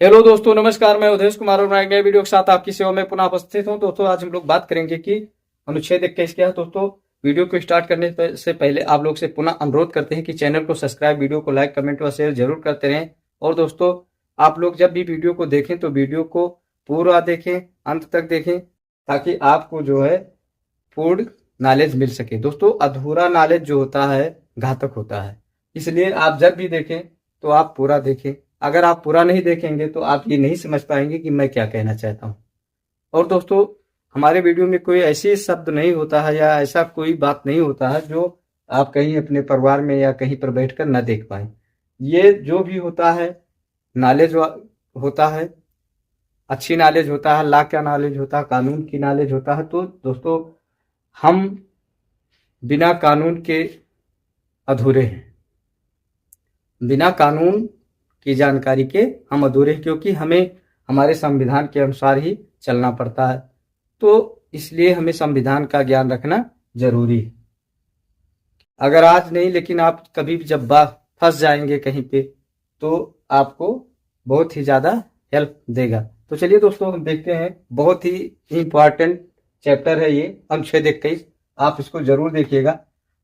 Hello दोस्तों, नमस्कार। मैं उदेश कुमार और नए वीडियो के साथ आपकी सेवा में पुनः उपस्थित हूं। दोस्तों, आज हम लोग बात करेंगे कि अनुच्छेद 21 क्या है। दोस्तों, वीडियो को स्टार्ट करने से पहले आप लोग से पुनः अनुरोध करते हैं कि चैनल को सब्सक्राइब, वीडियो को लाइक, कमेंट व शेयर जरूर करते रहें। और दोस्तों, आप लोग जब भी वीडियो को देखें तो वीडियो को पूरा देखें, अंत तक देखें, ताकि आपको जो है पूर्ण नॉलेज मिल सके। दोस्तों, अधूरा नॉलेज जो होता है घातक होता है, इसलिए आप जब भी देखें तो आप पूरा देखें। अगर आप पूरा नहीं देखेंगे तो आप ये नहीं समझ पाएंगे कि मैं क्या कहना चाहता हूँ। और दोस्तों, हमारे वीडियो में कोई ऐसी शब्द नहीं होता है या ऐसा कोई बात नहीं होता है जो आप कहीं अपने परिवार में या कहीं पर बैठकर न देख पाए। ये जो भी होता है नॉलेज होता है, अच्छी नॉलेज होता है, लॉ का नॉलेज होता है, कानून की नॉलेज होता है। तो दोस्तों, हम बिना कानून के अधूरे हैं। बिना कानून की जानकारी के हम अधूरे हैं, क्योंकि हमें हमारे संविधान के अनुसार ही चलना पड़ता है। तो इसलिए हमें संविधान का ज्ञान रखना जरूरी है। अगर आज नहीं, लेकिन आप कभी भी जब फंस जाएंगे कहीं पे तो आपको बहुत ही ज्यादा हेल्प देगा। तो चलिए दोस्तों, हम देखते हैं। बहुत ही इंपॉर्टेंट चैप्टर है ये, अनुच्छेद 21। आप इसको जरूर देखिएगा।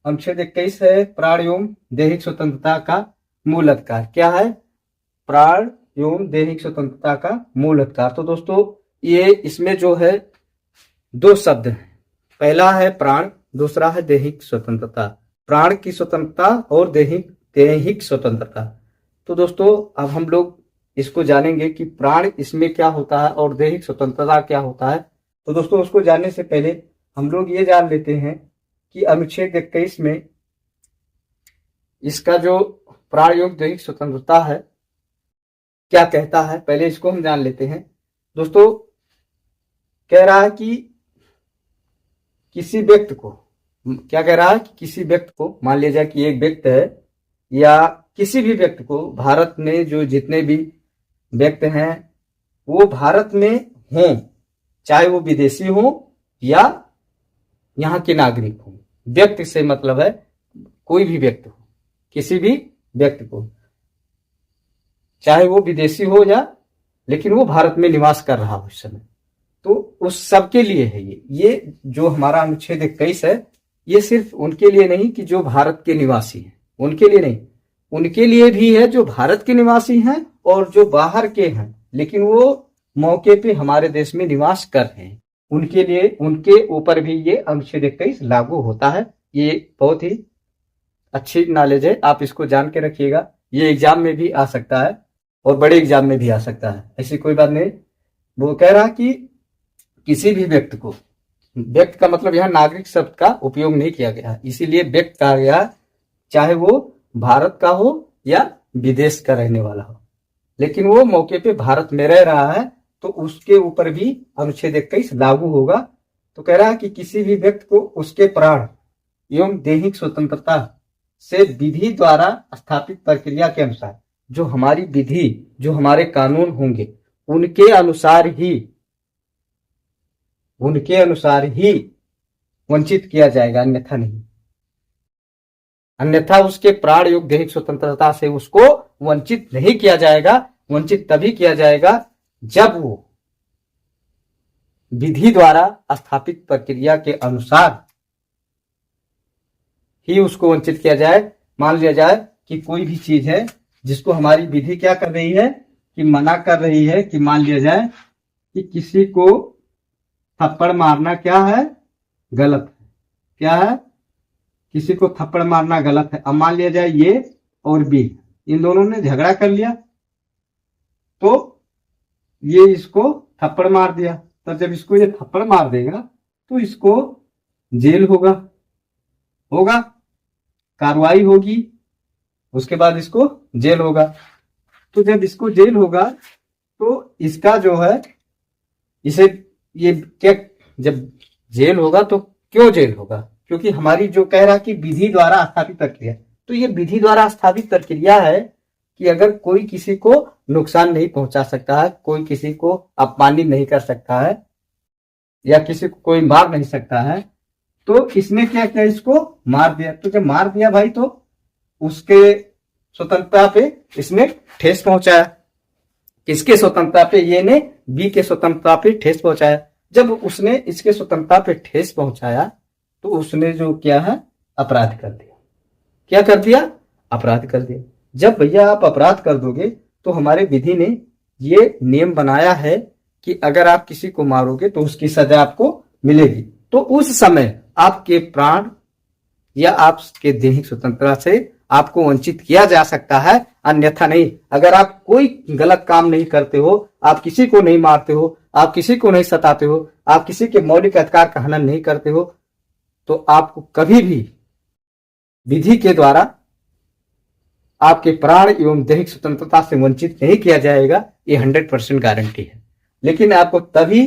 अनुच्छेद 21 है प्राण एवं दैहिक स्वतंत्रता का मूल अधिकार। क्या है? प्राण एवं दैहिक स्वतंत्रता का मूल अधिकार। तो दोस्तों, ये इसमें जो है दो शब्द हैं। पहला है प्राण, दूसरा है दैहिक स्वतंत्रता। प्राण की स्वतंत्रता और दैहिक स्वतंत्रता। तो दोस्तों, अब हम लोग इसको जानेंगे कि प्राण इसमें क्या होता है और दैहिक स्वतंत्रता क्या होता है। तो दोस्तों, उसको जानने से पहले हम लोग ये जान लेते हैं कि अनुच्छेद 21 में इसका जो प्राण एवं दैहिक स्वतंत्रता है क्या कहता है, पहले इसको हम जान लेते हैं। दोस्तों, कह रहा है कि किसी व्यक्ति को, क्या कह रहा है कि किसी व्यक्ति को, मान लिया जाए कि एक व्यक्ति है या किसी भी व्यक्ति को, भारत में जो जितने भी व्यक्ति हैं वो भारत में हों, चाहे वो विदेशी हो या यहाँ के नागरिक हो। व्यक्ति से मतलब है कोई भी व्यक्ति हो, किसी भी व्यक्ति को, चाहे वो विदेशी हो या, लेकिन वो भारत में निवास कर रहा हो इस समय, तो उस सब के लिए है ये जो हमारा अनुच्छेद 21 है। ये सिर्फ उनके लिए नहीं कि जो भारत के निवासी हैं, उनके लिए नहीं, उनके लिए भी है जो भारत के निवासी हैं और जो बाहर के हैं लेकिन वो मौके पे हमारे देश में निवास कर रहे हैं, उनके लिए, उनके ऊपर भी ये अनुच्छेद 21 लागू होता है। ये बहुत ही अच्छी नॉलेज है, आप इसको जान के रखिएगा। ये एग्जाम में भी आ सकता है और बड़े एग्जाम में भी आ सकता है, ऐसी कोई बात नहीं। वो कह रहा कि किसी भी व्यक्ति को, व्यक्ति का मतलब यहाँ नागरिक शब्द का उपयोग नहीं किया गया, इसीलिए व्यक्ति कहा गया, चाहे वो भारत का हो या विदेश का रहने वाला हो, लेकिन वो मौके पे भारत में रह रहा है तो उसके ऊपर भी अनुच्छेद 21 लागू होगा। तो कह रहा है कि किसी भी व्यक्ति को उसके प्राण एवं दैहिक स्वतंत्रता से विधि द्वारा स्थापित प्रक्रिया के अनुसार, जो हमारी विधि, जो हमारे कानून होंगे उनके अनुसार ही वंचित किया जाएगा, अन्यथा नहीं। अन्यथा उसके प्राण एवं दैहिक स्वतंत्रता से उसको वंचित नहीं किया जाएगा। वंचित तभी किया जाएगा जब वो विधि द्वारा स्थापित प्रक्रिया के अनुसार ही उसको वंचित किया जाए। मान लिया जाए कि कोई भी चीज है जिसको हमारी विधि क्या कर रही है कि मना कर रही है, कि मान लिया जाए कि किसी को थप्पड़ मारना क्या है, गलत है। क्या है? किसी को थप्पड़ मारना गलत है। अब मान लिया जाए ये और बी, इन दोनों ने झगड़ा कर लिया तो ये इसको थप्पड़ मार दिया। तब जब इसको ये थप्पड़ मार देगा तो इसको जेल होगा, कार्रवाई होगी, उसके बाद इसको जेल होगा। तो जब इसको जेल होगा तो इसका जो है, इसे ये क्या, जब जेल होगा तो क्यों जेल होगा? क्योंकि हमारी जो कह रहा कि विधि द्वारा स्थापित प्रक्रिया, तो ये विधि द्वारा स्थापित प्रक्रिया है कि अगर कोई किसी को नुकसान नहीं पहुंचा सकता है, कोई किसी को अपमानित नहीं कर सकता है या किसी को कोई मार नहीं सकता है, तो इसने क्या किया, इसको मार दिया। तो जब मार दिया भाई तो उसके स्वतंत्रता पे इसने ठेस पहुंचाया। किसके स्वतंत्रता पे, ये ने बी के स्वतंत्रता पे ठेस पहुंचाया। जब उसने इसके स्वतंत्रता पे ठेस पहुंचाया तो उसने जो किया है, अपराध कर दिया। क्या कर दिया? अपराध कर दिया। जब भैया आप अपराध कर दोगे तो हमारे विधि ने ये नियम बनाया है कि अगर आप किसी को मारोगे तो उसकी सजा आपको मिलेगी। तो उस समय आपके प्राण या आपके दैहिक स्वतंत्रता से आपको वंचित किया जा सकता है, अन्यथा नहीं। अगर आप कोई गलत काम नहीं करते हो, आप किसी को नहीं मारते हो, आप किसी को नहीं सताते हो, आप किसी के मौलिक अधिकार का हनन नहीं करते हो, तो आपको कभी भी विधि के द्वारा आपके प्राण एवं दैहिक स्वतंत्रता से वंचित नहीं किया जाएगा। ये 100% गारंटी है। लेकिन आपको तभी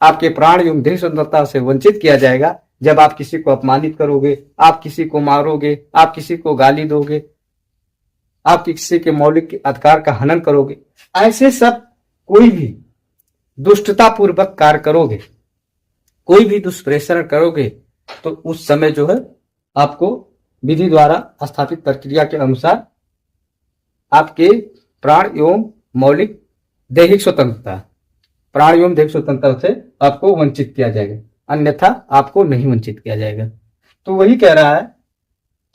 आपके प्राण एवं दैहिक स्वतंत्रता से वंचित किया जाएगा जब आप किसी को अपमानित करोगे, आप किसी को मारोगे, आप किसी को गाली दोगे, आप किसी के मौलिक अधिकार का हनन करोगे। ऐसे सब कोई भी दुष्टता पूर्वक कार्य करोगे, कोई भी दुष्प्रेषण करोगे, तो उस समय जो है आपको विधि द्वारा स्थापित प्रक्रिया के अनुसार आपके प्राण एवं मौलिक दैहिक स्वतंत्रता, प्राण एवं दैहिक स्वतंत्रता से आपको वंचित किया जाएगा, अन्यथा आपको नहीं वंचित किया जाएगा। तो वही कह रहा है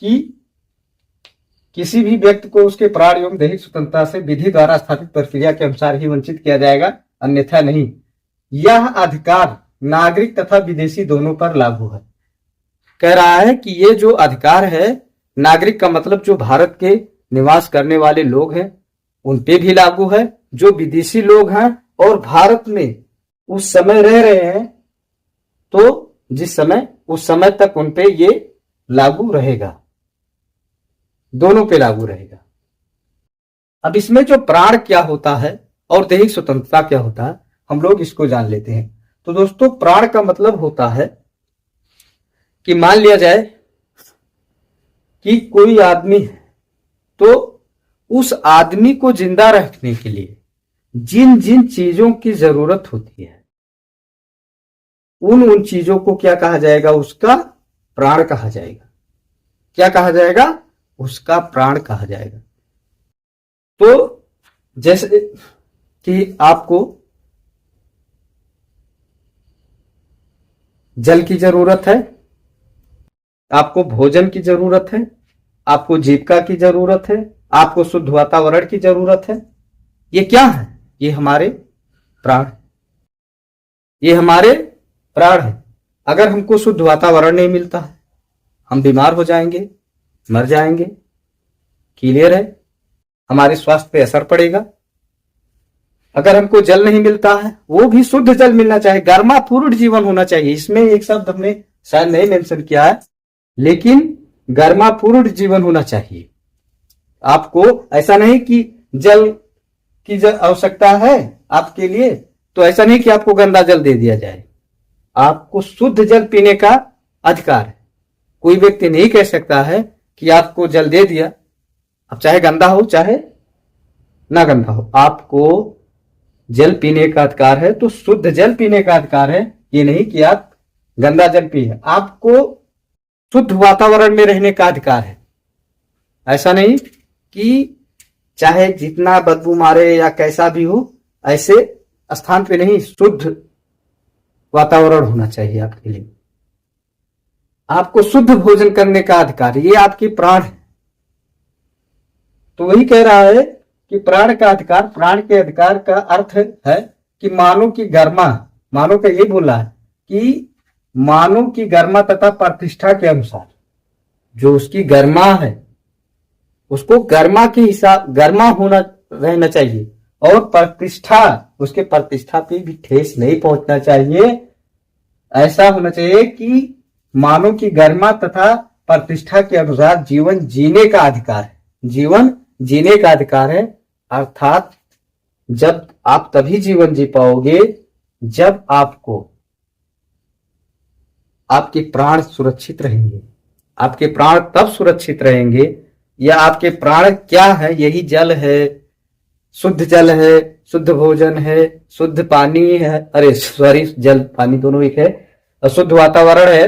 कि किसी भी व्यक्ति को उसके प्राण एवं दैहिक स्वतंत्रता से विधि द्वारा स्थापित प्रक्रिया के अनुसार ही वंचित किया जाएगा, अन्यथा नहीं। यह अधिकार नागरिक तथा विदेशी दोनों पर लागू है। कह रहा है कि ये जो अधिकार है, नागरिक का मतलब जो भारत के निवास करने वाले लोग हैं उन पे भी लागू है, जो विदेशी लोग हैं और भारत में उस समय रह रहे हैं, तो जिस समय उस समय तक उन पे ये लागू रहेगा, दोनों पे लागू रहेगा। अब इसमें जो प्राण क्या होता है और दैहिक स्वतंत्रता क्या होता है, हम लोग इसको जान लेते हैं। तो दोस्तों, प्राण का मतलब होता है कि मान लिया जाए कि कोई आदमी है, तो उस आदमी को जिंदा रखने के लिए जिन जिन चीजों की जरूरत होती है, उन चीजों को क्या कहा जाएगा? उसका प्राण कहा जाएगा। क्या कहा जाएगा? उसका प्राण कहा जाएगा। तो जैसे कि आपको जल की जरूरत है, आपको भोजन की जरूरत है, आपको जीविका की जरूरत है, आपको शुद्ध वातावरण की जरूरत है। ये क्या है? ये हमारे प्राण, ये हमारे प्राण है। अगर हमको शुद्ध वातावरण नहीं मिलता है, हम बीमार हो जाएंगे, मर जाएंगे। क्लियर है? हमारे स्वास्थ्य पे असर पड़ेगा। अगर हमको जल नहीं मिलता है, वो भी शुद्ध जल मिलना चाहिए, गर्मापूर्ण जीवन होना चाहिए। इसमें एक शब्द हमने शायद नहीं मेंशन किया है, लेकिन गर्मापूर्ण जीवन होना चाहिए। आपको ऐसा नहीं कि जल की आवश्यकता है आपके लिए, तो ऐसा नहीं कि आपको गंदा जल दे दिया जाए। आपको शुद्ध जल पीने का अधिकार है। कोई व्यक्ति नहीं कह सकता है कि आपको जल दे दिया, अब चाहे गंदा हो चाहे ना गंदा हो, आपको जल पीने का अधिकार है, तो शुद्ध जल पीने का अधिकार है। ये नहीं कि आप गंदा जल पिए। आपको शुद्ध वातावरण में रहने का अधिकार है। ऐसा नहीं कि चाहे जितना बदबू मारे या कैसा भी हो, ऐसे स्थान पे नहीं, शुद्ध वातावरण होना चाहिए आपके लिए। आपको शुद्ध भोजन करने का अधिकार, ये आपके प्राण है। तो वही कह रहा है कि प्राण का अधिकार, प्राण के अधिकार का अर्थ है कि मानव की गरिमा, मानव का ये बोला है कि मानव की गरिमा तथा प्रतिष्ठा के अनुसार जो उसकी गरिमा है, उसको गरिमा के हिसाब, गरिमा होना रहना चाहिए, और प्रतिष्ठा, उसके प्रतिष्ठा पे भी ठेस नहीं पहुंचना चाहिए। ऐसा होना चाहिए कि मानव की गरिमा तथा प्रतिष्ठा के अनुसार जीवन जीने का अधिकार है, जीवन जीने का अधिकार है। अर्थात जब आप तभी जीवन जी पाओगे जब आपको आपके प्राण सुरक्षित रहेंगे। आपके प्राण तब सुरक्षित रहेंगे, या आपके प्राण क्या है? यही जल है, शुद्ध जल है, शुद्ध भोजन है, शुद्ध पानी है, अरे सॉरी, जल पानी दोनों एक है, शुद्ध वातावरण है।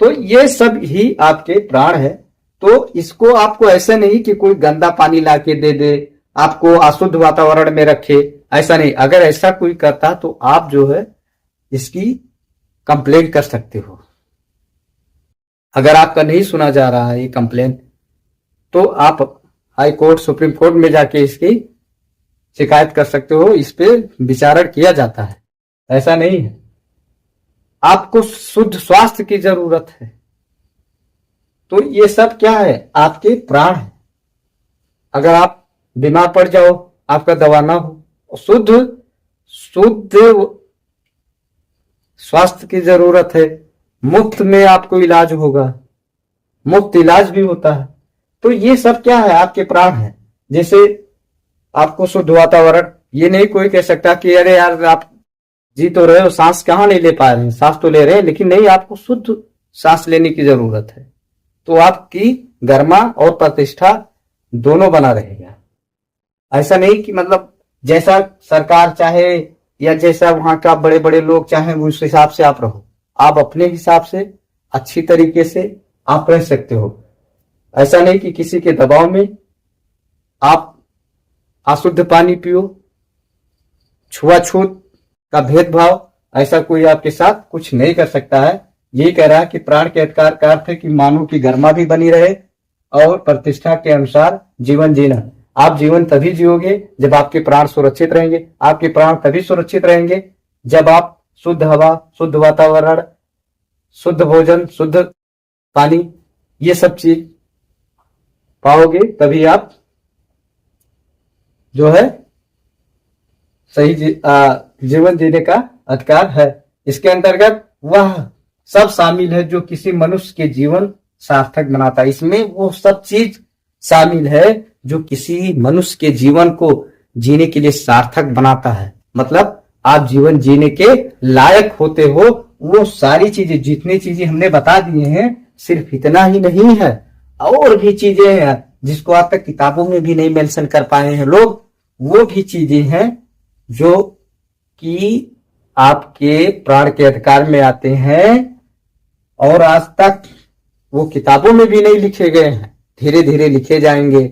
तो ये सब ही आपके प्राण है। तो इसको आपको ऐसे नहीं कि कोई गंदा पानी लाके दे दे, आपको अशुद्ध वातावरण में रखे, ऐसा नहीं। अगर ऐसा कोई करता तो आप जो है इसकी कंप्लेंट कर सकते हो। अगर आपका नहीं सुना जा रहा है ये कंप्लेंट, तो आप हाई कोर्ट, सुप्रीम कोर्ट में जाके इसकी शिकायत कर सकते हो। इस पे विचारण किया जाता है, ऐसा नहीं है। आपको शुद्ध स्वास्थ्य की जरूरत है, तो ये सब क्या है, आपके प्राण है। अगर आप बीमार पड़ जाओ, आपका दवा ना हो, शुद्ध स्वास्थ्य की जरूरत है। मुफ्त में आपको इलाज होगा, मुफ्त इलाज भी होता है। तो ये सब क्या है, आपके प्राण है। जैसे आपको शुद्ध वातावरण, ये नहीं कोई कह सकता कि अरे यार आप जी तो रहे हो, सांस कहाँ नहीं ले पा रहे हैं, सांस तो ले रहे हैं, लेकिन नहीं, आपको शुद्ध सांस लेने की जरूरत है। तो आपकी गरिमा और प्रतिष्ठा दोनों बना रहेगा। ऐसा नहीं कि मतलब जैसा सरकार चाहे या जैसा वहां का बड़े बड़े लोग चाहे उस हिसाब से आप रहो। आप अपने हिसाब से अच्छी तरीके से आप रह सकते हो। ऐसा नहीं कि किसी के दबाव में आप अशुद्ध पानी पियो, छुआछूत का भेदभाव, ऐसा कोई आपके साथ कुछ नहीं कर सकता है। यही कह रहा है कि प्राण के अधिकार का अर्थ है कि मानव की गरिमा भी बनी रहे और प्रतिष्ठा के अनुसार जीवन जीना। आप जीवन तभी जियोगे जब आपके प्राण सुरक्षित रहेंगे। आपके प्राण तभी सुरक्षित रहेंगे जब आप शुद्ध हवा, शुद्ध वातावरण, शुद्ध भोजन, शुद्ध पानी, ये सब चीज पाओगे, तभी आप जो है सही जीवन जीने का अधिकार है। इसके अंतर्गत वह सब शामिल है जो किसी मनुष्य के जीवन सार्थक बनाता है। इसमें वो सब चीज शामिल है जो किसी मनुष्य के जीवन को जीने के लिए सार्थक बनाता है। मतलब आप जीवन जीने के लायक होते हो। वो सारी चीजें, जितनी चीजें हमने बता दिए हैं, सिर्फ इतना ही नहीं है, और भी चीजें हैं जिसको आज तक किताबों में भी नहीं मेंशन कर पाए हैं लोग। वो भी चीजें हैं जो कि आपके प्राण के अधिकार में आते हैं और आज तक वो किताबों में भी नहीं लिखे गए हैं। धीरे धीरे लिखे जाएंगे,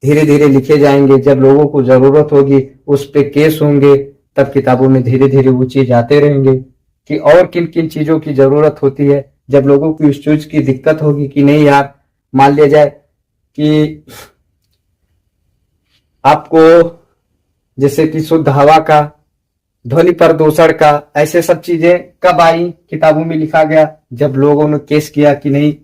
धीरे धीरे लिखे जाएंगे। जब लोगों को जरूरत होगी, उस पे केस होंगे, तब किताबों में धीरे धीरे वो चीज आते रहेंगे कि और किन किन चीजों की जरूरत होती है। जब लोगों की उस चीज की दिक्कत होगी कि नहीं यार, मान लिया जाए कि आपको जैसे कि शुद्ध हवा का, ध्वनि प्रदूषण का, ऐसे सब चीजें कब आई, किताबों में लिखा गया जब लोगों ने केस किया कि नहीं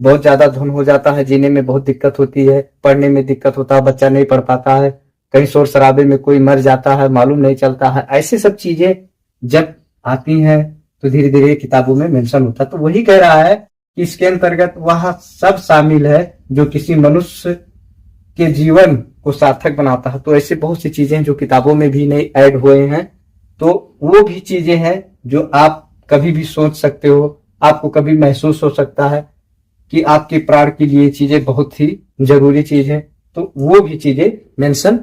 बहुत ज्यादा धुन हो जाता है, जीने में बहुत दिक्कत होती है, पढ़ने में दिक्कत होता है, बच्चा नहीं पढ़ पाता है, कहीं शोर शराबे में कोई मर जाता है, मालूम नहीं चलता है। ऐसे सब चीजें जब आती हैं तो धीरे धीरे किताबों में मेंशन होता है। तो वही कह रहा है कि इसके अंतर्गत वह सब शामिल है जो किसी मनुष्य के जीवन को सार्थक बनाता है। तो ऐसे बहुत सी चीजें जो किताबों में भी नहीं ऐड हुए हैं, तो वो भी चीजें हैं जो आप कभी भी सोच सकते हो, आपको कभी महसूस हो सकता है कि आपके प्राण के लिए चीजें बहुत ही जरूरी चीज है। तो वो भी चीजें मेंशन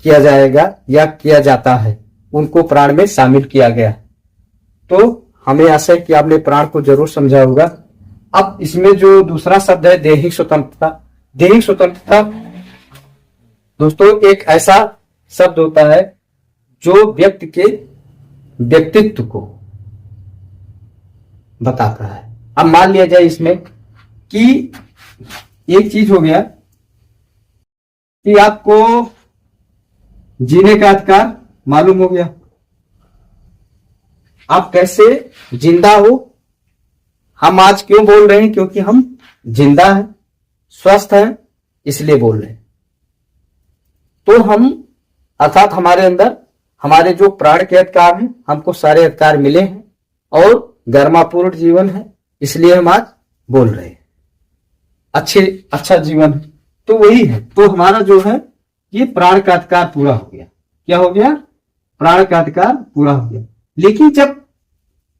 किया जाएगा या किया जाता है, उनको प्राण में शामिल किया गया। तो हमें आशा है कि आपने प्राण को जरूर समझा होगा। अब इसमें जो दूसरा शब्द है दैहिक स्वतंत्रता। दैहिक स्वतंत्रता दोस्तों एक ऐसा शब्द होता है जो व्यक्ति के व्यक्तित्व को बताता है। अब मान लिया जाए इसमें कि एक चीज हो गया कि आपको जीने का अधिकार मालूम हो गया, आप कैसे जिंदा हो। हम आज क्यों बोल रहे हैं, क्योंकि हम जिंदा हैं, स्वस्थ हैं, इसलिए बोल रहे हैं। तो हम अर्थात हमारे अंदर हमारे जो प्राण के अधिकार हैं, हमको सारे अधिकार मिले हैं और गरिमापूर्ण जीवन है, इसलिए हम आज बोल रहे हैं अच्छा जीवन है। तो वही है, तो हमारा जो है ये प्राण का अधिकार पूरा हो गया। क्या हो गया, प्राण का अधिकार पूरा हो गया। लेकिन जब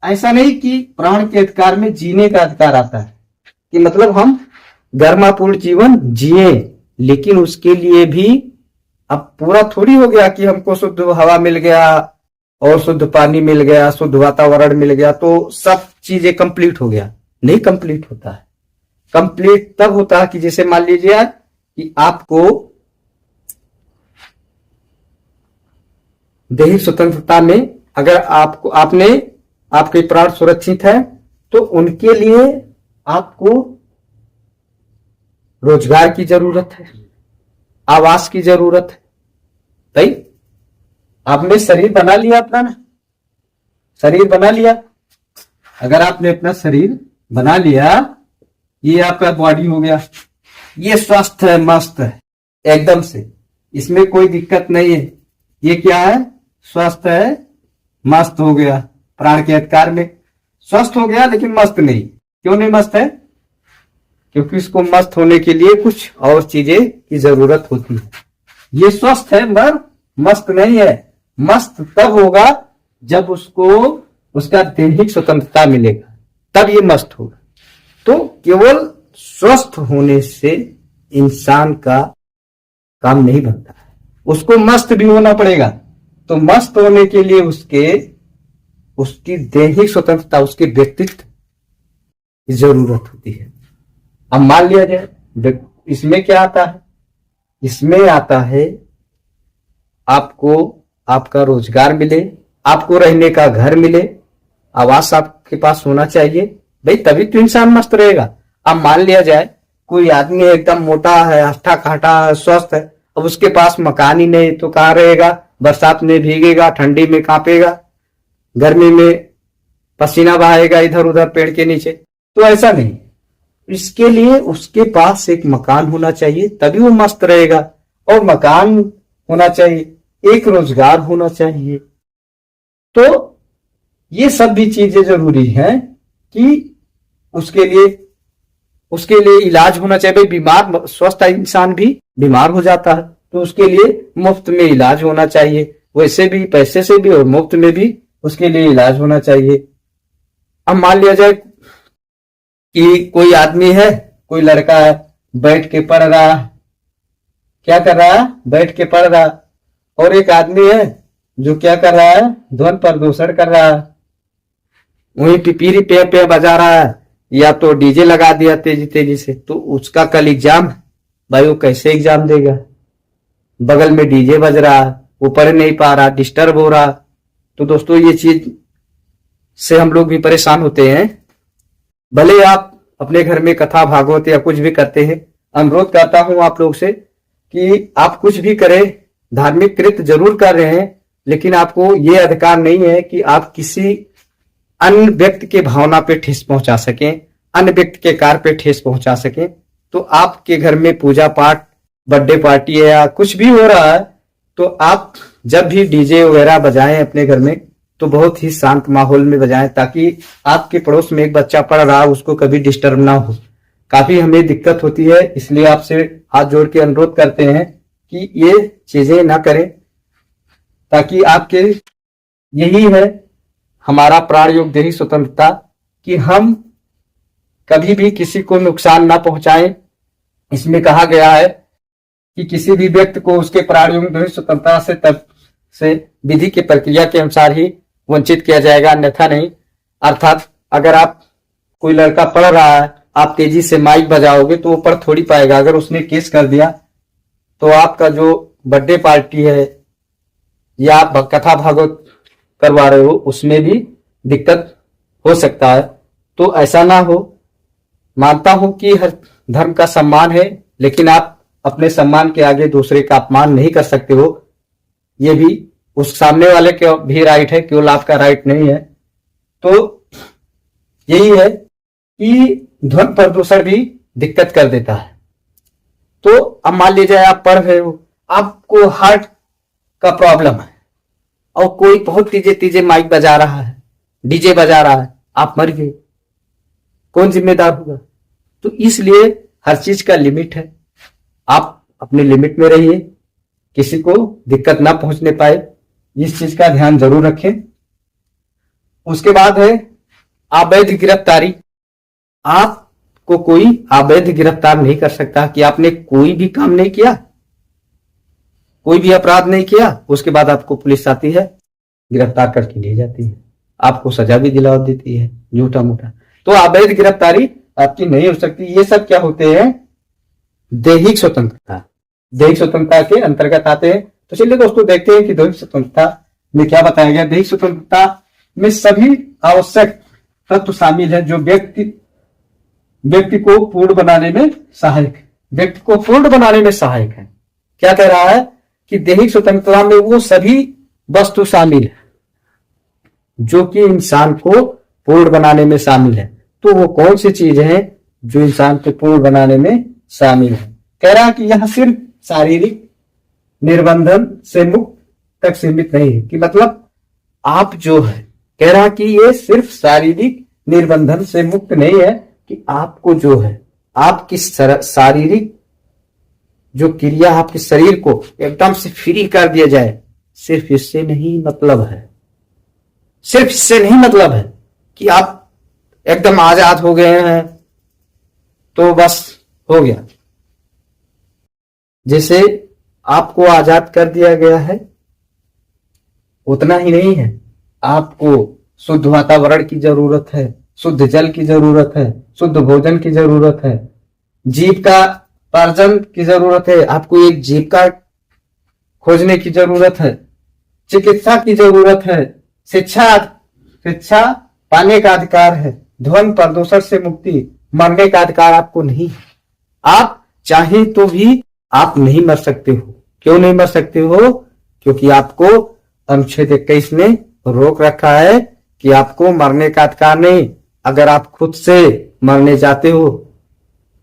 ऐसा नहीं कि प्राण के अधिकार में जीने का अधिकार आता है कि मतलब हम गरिमापूर्ण जीवन जिए, लेकिन उसके लिए भी अब पूरा थोड़ी हो गया कि हमको शुद्ध हवा मिल गया और शुद्ध पानी मिल गया, शुद्ध वातावरण मिल गया तो सब चीजें कंप्लीट हो गया। नहीं कंप्लीट होता है। कंप्लीट तब होता है कि जैसे मान लीजिए कि आपको दैहिक स्वतंत्रता में अगर आपके प्राण सुरक्षित है तो उनके लिए आपको रोजगार की जरूरत है, आवास की जरूरत है। भाई आपने शरीर बना लिया अपना ना, शरीर बना लिया। अगर आपने अपना शरीर बना लिया, ये आपका बॉडी हो गया, ये स्वस्थ है, मस्त है एकदम से, इसमें कोई दिक्कत नहीं है। ये क्या है? स्वस्थ है, मस्त हो गया। प्राण के अधिकार में स्वस्थ हो गया लेकिन मस्त नहीं। क्यों नहीं मस्त है? क्योंकि इसको मस्त होने के लिए कुछ और चीजें की जरूरत होती है। ये स्वस्थ है मगर मस्त नहीं है। मस्त तब होगा जब उसको उसका दैहिक स्वतंत्रता मिलेगा, तब ये मस्त होगा। तो केवल स्वस्थ होने से इंसान का काम नहीं बनता है, उसको मस्त भी होना पड़ेगा। तो मस्त होने के लिए उसकी दैहिक स्वतंत्रता, उसके व्यक्तित्व की जरूरत होती है। अब मान लिया जाए इसमें क्या आता है? इसमें आता है आपको आपका रोजगार मिले, आपको रहने का घर मिले, आवास आपके पास होना चाहिए भाई, तभी तो इंसान मस्त रहेगा। अब मान लिया जाए कोई आदमी एकदम मोटा है, हट्टा कट्टा है, स्वस्थ है, अब उसके पास मकान ही नहीं तो कहाँ रहेगा? बरसात में भीगेगा, ठंडी में कांपेगा, गर्मी में पसीना बहाएगा इधर उधर पेड़ के नीचे। तो ऐसा नहीं, इसके लिए उसके पास एक मकान होना चाहिए, तभी वो मस्त रहेगा। और मकान होना चाहिए, एक रोजगार होना चाहिए। तो ये सब भी चीजें जरूरी हैं कि उसके लिए इलाज होना चाहिए। भाई बीमार स्वस्थ इंसान भी बीमार हो जाता है तो उसके लिए मुफ्त में इलाज होना चाहिए, वैसे भी पैसे से भी और मुफ्त में भी उसके लिए इलाज होना चाहिए। अब मान लिया जाए कि कोई आदमी है, कोई लड़का है, बैठ के पढ़ रहा, क्या कर रहा है? बैठ के पढ़ रहा। और एक आदमी है जो क्या कर रहा है? ध्वनि प्रदूषण कर रहा है, वही पिपीरी पे बजा रहा है, या तो डीजे लगा दिया तेजी तेजी से। तो उसका कल एग्जाम, भाई वो कैसे एग्जाम देगा? बगल में डीजे बज रहा, वो पढ़ नहीं पा रहा, डिस्टर्ब हो रहा। तो दोस्तों ये चीज से हम लोग भी परेशान होते हैं। भले आप अपने घर में कथा भागवत या कुछ भी करते हैं, अनुरोध करता हूं आप लोग से कि आप कुछ भी करें, धार्मिक कृत्य जरूर कर रहे हैं, लेकिन आपको ये अधिकार नहीं है कि आप किसी अन्य व्यक्ति के भावना पे ठेस पहुंचा सकें, अन्य व्यक्ति के कार्य पे ठेस पहुंचा सकें। तो आपके घर में पूजा पाठ, बर्थडे पार्टी है या कुछ भी हो रहा है, तो आप जब भी डीजे वगैरह बजाएं अपने घर में तो बहुत ही शांत माहौल में बजाएं, ताकि आपके पड़ोस में एक बच्चा पढ़ रहा उसको कभी डिस्टर्ब ना हो। काफी हमें दिक्कत होती है, इसलिए आपसे हाथ जोड़ के अनुरोध करते हैं कि ये चीजें ना करें, ताकि आपके यही है हमारा प्राण योग दैहिक स्वतंत्रता कि हम कभी भी किसी को नुकसान ना पहुंचाएं। इसमें कहा गया है कि किसी भी व्यक्ति को उसके प्राण योग दैहिक स्वतंत्रता से तब से विधि की प्रक्रिया के अनुसार ही वंचित किया जाएगा, अन्यथा नहीं। अर्थात अगर आप कोई लड़का पढ़ रहा है, आप तेजी से माइक बजाओगे तो वो पढ़ थोड़ी पाएगा। अगर उसने केस कर दिया तो आपका जो बर्थडे पार्टी है या आप कथा भागवत करवा रहे हो उसमें भी दिक्कत हो सकता है। तो ऐसा ना हो। मानता हूं कि हर धर्म का सम्मान है, लेकिन आप अपने सम्मान के आगे दूसरे का अपमान नहीं कर सकते हो। ये भी उस सामने वाले के भी राइट है, केवल आपका राइट नहीं है। तो यही है कि ध्वनि प्रदूषण भी दिक्कत कर देता है। तो अब मान लीजिए आप पढ़ रहे हो, आपको हार्ट का प्रॉब्लम है और कोई बहुत तीजे तीजे माइक बजा रहा है, डीजे बजा रहा है, आप मर गए, कौन जिम्मेदार होगा? तो इसलिए हर चीज का लिमिट है। आप अपने लिमिट में रहिए, किसी को दिक्कत ना पहुंचने पाए, इस चीज का ध्यान जरूर रखें। उसके बाद है अवैध गिरफ्तारी। आपको कोई अवैध गिरफ्तार नहीं कर सकता कि आपने कोई भी काम नहीं किया, कोई भी अपराध नहीं किया, उसके बाद आपको पुलिस आती है, गिरफ्तार करके ले जाती है, आपको सजा भी दिला देती है झूठा मूठा। तो अवैध गिरफ्तारी आपकी नहीं हो सकती। ये सब क्या होते हैं? दैहिक स्वतंत्रता, दैहिक स्वतंत्रता के अंतर्गत आते हैं। तो चलिए दोस्तों देखते हैं कि दैहिक स्वतंत्रता में क्या बताया गया, दैहिक स्वतंत्रता में सभी आवश्यक तत्व शामिल है जो व्यक्ति को पूर्ण बनाने में सहायक है। व्यक्ति को पूर्ण बनाने में सहायक है। क्या कह रहा है कि दैहिक स्वतंत्रता में वो सभी वस्तु शामिल है जो कि इंसान को पूर्ण बनाने में शामिल है। तो वो कौन सी चीज है जो इंसान को पूर्ण बनाने में शामिल है? कह रहा है कि यह सिर्फ शारीरिक निर्बंधन से मुक्त तक सीमित नहीं है, कि मतलब आप जो है, कह रहा कि ये सिर्फ शारीरिक निर्बंधन से मुक्त नहीं है, कि आपको जो है आपकी शारीरिक जो क्रिया आपके शरीर को एकदम से फ्री कर दिया जाए, सिर्फ इससे नहीं मतलब है। सिर्फ इससे नहीं मतलब है कि आप एकदम आजाद हो गए हैं तो बस हो गया। जैसे आपको आजाद कर दिया गया है उतना ही नहीं है, आपको शुद्ध वातावरण की जरूरत है, शुद्ध जल की जरूरत है, शुद्ध भोजन की जरूरत है, जीविका पार्जन की जरूरत है, आपको एक जीविका खोजने की जरूरत है, चिकित्सा की जरूरत है, शिक्षा पाने का अधिकार है, ध्वनि प्रदूषण से मुक्ति, मरने का अधिकार आपको नहीं है। आप चाहे तो भी आप नहीं मर सकते हो। क्यों नहीं मर सकते हो? क्योंकि आपको अनुच्छेद 21 ने रोक रखा है कि आपको मरने का अधिकार नहीं। अगर आप खुद से मरने जाते हो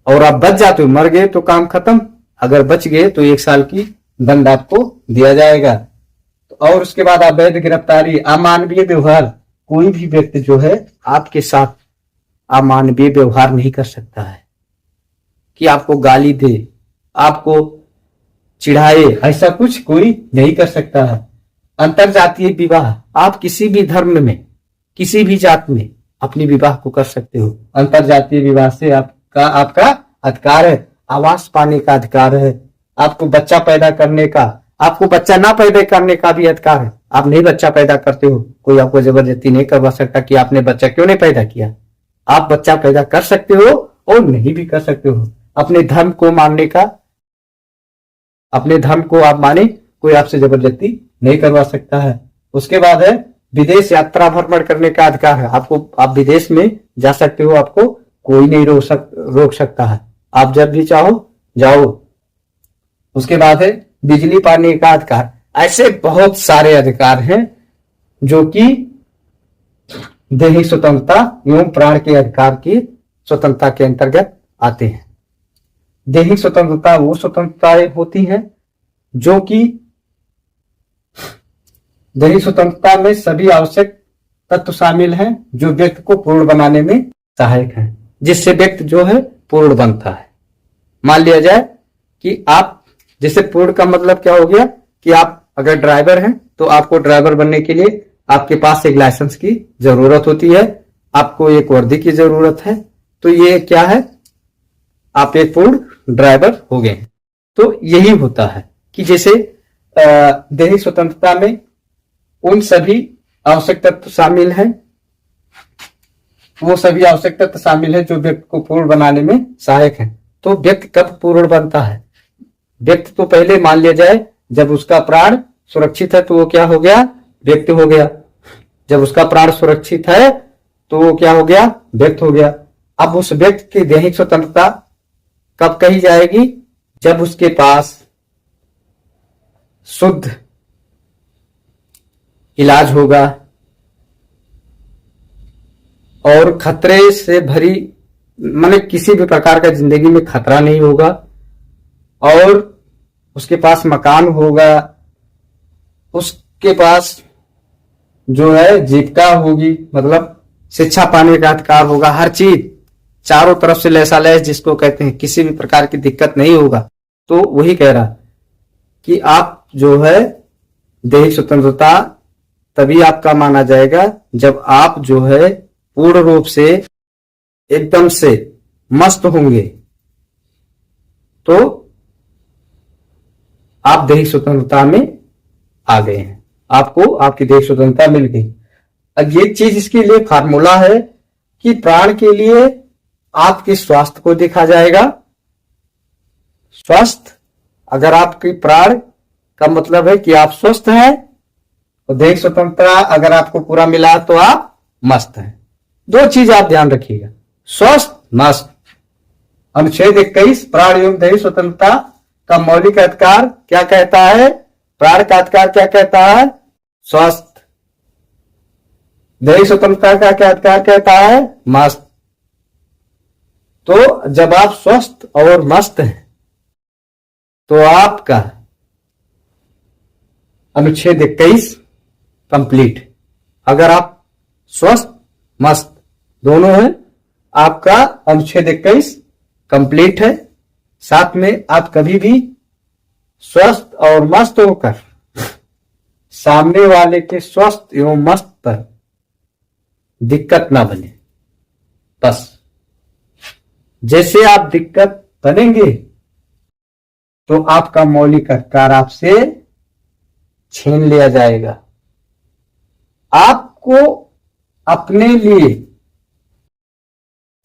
और आप बच जाते हो, मर गए तो काम खत्म, अगर बच गए तो 1 साल की दंड आपको दिया जाएगा। और उसके बाद अवैध गिरफ्तारी, अमानवीय व्यवहार, कोई भी व्यक्ति जो है आपके साथ अमानवीय व्यवहार नहीं कर सकता है, कि आपको गाली दे, आपको चिढ़ाए, ऐसा कुछ कोई नहीं कर सकता है। अंतरजातीय विवाह, आप किसी भी धर्म में किसी भी जात में अपनी विवाह को कर सकते हो। अंतरजातीय विवाह से आपका अधिकार है। आवास पाने का अधिकार है, आपको बच्चा पैदा करने का, आपको बच्चा ना पैदा करने का भी अधिकार है। आप नहीं बच्चा पैदा करते हो, कोई आपको जबरदस्ती नहीं करवा सकता कि आपने बच्चा क्यों नहीं पैदा किया। आप बच्चा पैदा कर सकते हो और नहीं भी कर सकते हो। अपने धर्म को मानने का, अपने धर्म को आप माने, कोई आपसे जबरदस्ती नहीं करवा सकता है। उसके बाद है विदेश यात्रा भ्रमण करने का अधिकार है। आप विदेश में जा सकते हो, आपको कोई नहीं रोक सकता है। आप जब भी चाहो जाओ। उसके बाद है बिजली पाने का अधिकार। ऐसे बहुत सारे अधिकार हैं जो कि दैहिक स्वतंत्रता एवं प्राण के अधिकार की स्वतंत्रता के अंतर्गत आते हैं। दैहिक स्वतंत्रता वो स्वतंत्रताएं होती हैं जो कि दैहिक स्वतंत्रता में सभी आवश्यक तत्व शामिल हैं जो व्यक्ति को पूर्ण बनाने में सहायक हैं, जिससे व्यक्ति जो है पूर्ण बनता है। मान लिया जाए कि आप, जैसे पूर्ण का मतलब क्या हो गया कि आप अगर ड्राइवर हैं तो आपको ड्राइवर बनने के लिए आपके पास एक लाइसेंस की जरूरत होती है, आपको एक वर्दी की जरूरत है। तो ये क्या है, आप एक पूर्ण ड्राइवर हो गए। तो यही होता है कि जैसे दैहिक स्वतंत्रता में उन सभी आवश्यक तत्व शामिल हैं, वो सभी आवश्यक तत्व शामिल है जो व्यक्ति को पूर्ण बनाने में सहायक है। तो व्यक्ति कब पूर्ण बनता है? व्यक्ति तो पहले मान लिया जाए जब उसका प्राण सुरक्षित है तो वो क्या हो गया, व्यक्ति हो गया। जब उसका प्राण सुरक्षित है तो वो क्या हो गया, व्यक्ति हो गया। अब उस व्यक्ति की दैहिक स्वतंत्रता कब कही जाएगी? जब उसके पास शुद्ध इलाज होगा और खतरे से भरी, माने किसी भी प्रकार का जिंदगी में खतरा नहीं होगा, और उसके पास मकान होगा, उसके पास जो है जीविका होगी, मतलब शिक्षा पाने का अधिकार होगा, हर चीज चारों तरफ से लैसा लैस जिसको कहते हैं, किसी भी प्रकार की दिक्कत नहीं होगा। तो वही कह रहा कि आप जो है दैहिक स्वतंत्रता तभी आपका माना जाएगा जब आप जो है पूर्ण रूप से एकदम से मस्त होंगे, तो आप दैहिक स्वतंत्रता में आ गए हैं, आपको आपकी दैहिक स्वतंत्रता मिल गई। अब ये चीज इसके लिए फार्मूला है कि प्राण के लिए आपके स्वास्थ्य को देखा जाएगा। स्वास्थ्य, अगर आपकी प्राण का मतलब है कि आप स्वस्थ हैं और दैहिक स्वतंत्रता अगर आपको पूरा मिला तो आप मस्त हैं। दो चीज आप ध्यान रखिएगा, स्वस्थ मस्त। अनुच्छेद 21 प्राण एवं दैहिक स्वतंत्रता का मौलिक अधिकार क्या कहता है? प्राण का अधिकार क्या कहता है? स्वस्थ। दैहिक स्वतंत्रता का क्या अधिकार कहता है? मस्त। तो जब आप स्वस्थ और मस्त हैं तो आपका अनुच्छेद 21 कंप्लीट। अगर आप स्वस्थ मस्त दोनों हैं, आपका अनुच्छेद 21 कंप्लीट है। साथ में आप कभी भी स्वस्थ और मस्त होकर सामने वाले के स्वस्थ एवं मस्त पर दिक्कत ना बने। बस जैसे आप दिक्कत बनेंगे तो आपका मौलिक अधिकार आपसे छीन लिया जाएगा। आपको अपने लिए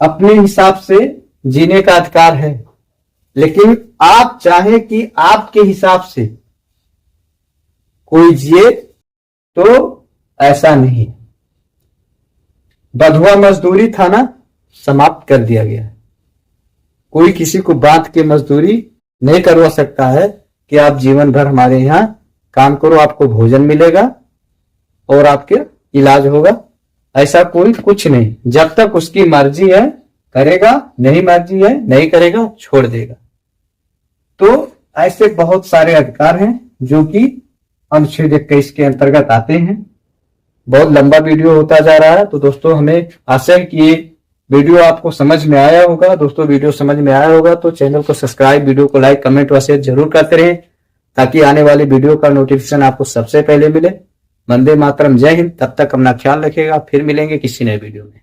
अपने हिसाब से जीने का अधिकार है, लेकिन आप चाहे कि आपके हिसाब से कोई जिए तो ऐसा नहीं। बंधुआ मजदूरी था ना, समाप्त कर दिया गया है। कोई किसी को बांध के मजदूरी नहीं करवा सकता है कि आप जीवन भर हमारे यहां काम करो, आपको भोजन मिलेगा और आपके इलाज होगा। ऐसा कोई कुछ नहीं। जब तक उसकी मर्जी है करेगा, नहीं मर्जी है नहीं करेगा, छोड़ देगा। तो ऐसे बहुत सारे अधिकार हैं जो कि अनुच्छेद 21 के अंतर्गत आते हैं। बहुत लंबा वीडियो होता जा रहा है, तो दोस्तों हमें आशा है कि ये वीडियो आपको समझ में आया होगा। दोस्तों वीडियो समझ में आया होगा तो चैनल को सब्सक्राइब, वीडियो को लाइक, कमेंट व शेयर जरूर करते रहें, ताकि आने वाली वीडियो का नोटिफिकेशन आपको सबसे पहले मिले। वंदे मातरम, जय हिंद। तब तक अपना ख्याल रखिएगा, फिर मिलेंगे किसी नए वीडियो में।